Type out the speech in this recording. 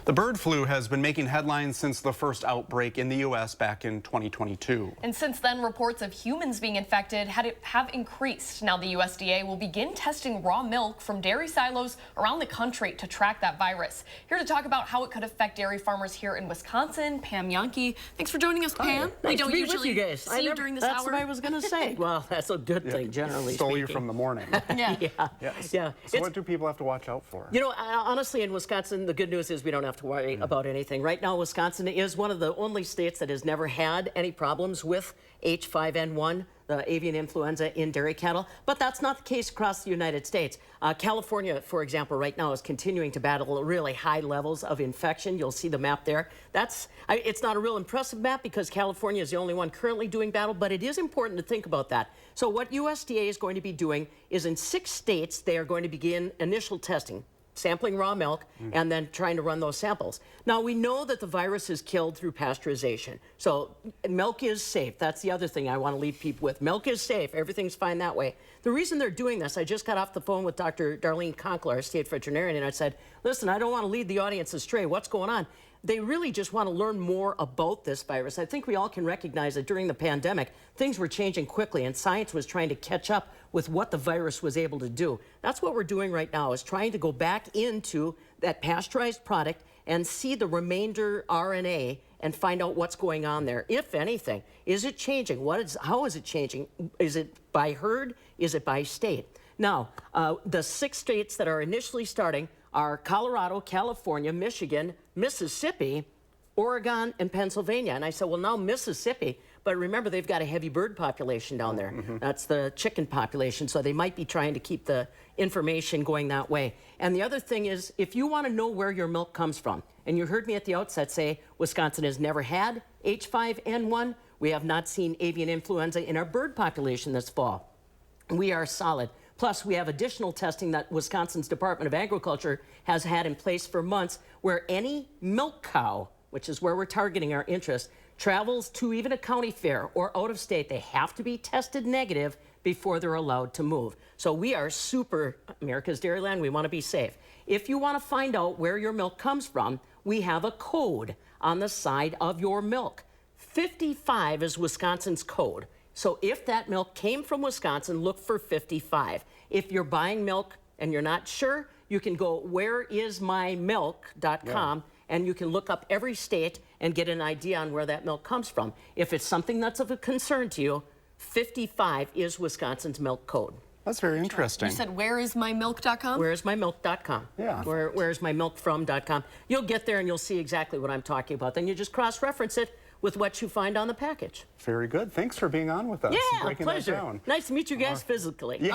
The bird flu has been making headlines since the first outbreak in the U.S. back in 2022. And since then, reports of humans being infected have increased. Now the USDA will begin testing raw milk from dairy silos around the country to track that virus. Here to talk about how it could affect dairy farmers here in Wisconsin, Pam Jahnke. Thanks for joining us, Pam. Nice We don't to be usually with you guys. see you during this that's hour. what I was going to say. Well, that's a good thing, generally Stole speaking. you from the morning. Yeah. Yes. Yeah. So what do people have to watch out for? You know, honestly, in Wisconsin, the good news is we don't have to worry about anything. Right now, Wisconsin is one of the only states that has never had any problems with H5N1, the avian influenza in dairy cattle, but that's not the case across the United States. California, for example, right now is continuing to battle really high levels of infection. You'll see the map there. It's not a real impressive map because California is the only one currently doing battle, but it is important to think about that. So what USDA is going to be doing is in 6 states, they are going to begin initial testing, sampling raw milk, and then trying to run those samples. Now, we know that the virus is killed through pasteurization. So milk is safe. That's the other thing I want to leave people with. Milk is safe. Everything's fine that way. The reason they're doing this, I just got off the phone with Dr. Darlene Conkler, our state veterinarian, and I said, listen, I don't want to lead the audience astray. What's going on? They really just want to learn more about this virus. I think we all can recognize that during the pandemic, things were changing quickly and science was trying to catch up with what the virus was able to do. That's what we're doing right now, is trying to go back into that pasteurized product and see the remainder RNA and find out what's going on there, if anything. Is it changing? How is it changing? Is it by herd? Is it by state? Now, the 6 states that are initially starting are Colorado, California, Michigan, Mississippi, Oregon, and Pennsylvania. And I said, well, now Mississippi, but remember, they've got a heavy bird population down there. That's the chicken population, so they might be trying to keep the information going that way. And the other thing is, if you want to know where your milk comes from, and you heard me at the outset say Wisconsin has never had H5N1, we have not seen avian influenza in our bird population this fall. We are solid. Plus, we have additional testing that Wisconsin's Department of Agriculture has had in place for months, where any milk cow, which is where we're targeting our interest, travels to even a county fair or out of state, they have to be tested negative before they're allowed to move. So we are super, America's Dairyland, we want to be safe. If you want to find out where your milk comes from, we have a code on the side of your milk. 55 is Wisconsin's code. So if that milk came from Wisconsin, look for 55. If you're buying milk and you're not sure, you can go whereismymilk.com and you can look up every state and get an idea on where that milk comes from. If it's something that's of a concern to you, 55 is Wisconsin's milk code. That's very interesting. You said whereismymilk.com? Whereismymilk.com. Yeah. Whereismymilkfrom.com. You'll get there and you'll see exactly what I'm talking about. Then you just cross-reference it with what you find on the package. Very good. Thanks for being on with us. Yeah, breaking pleasure. That down. Nice to meet you guys physically. Yeah.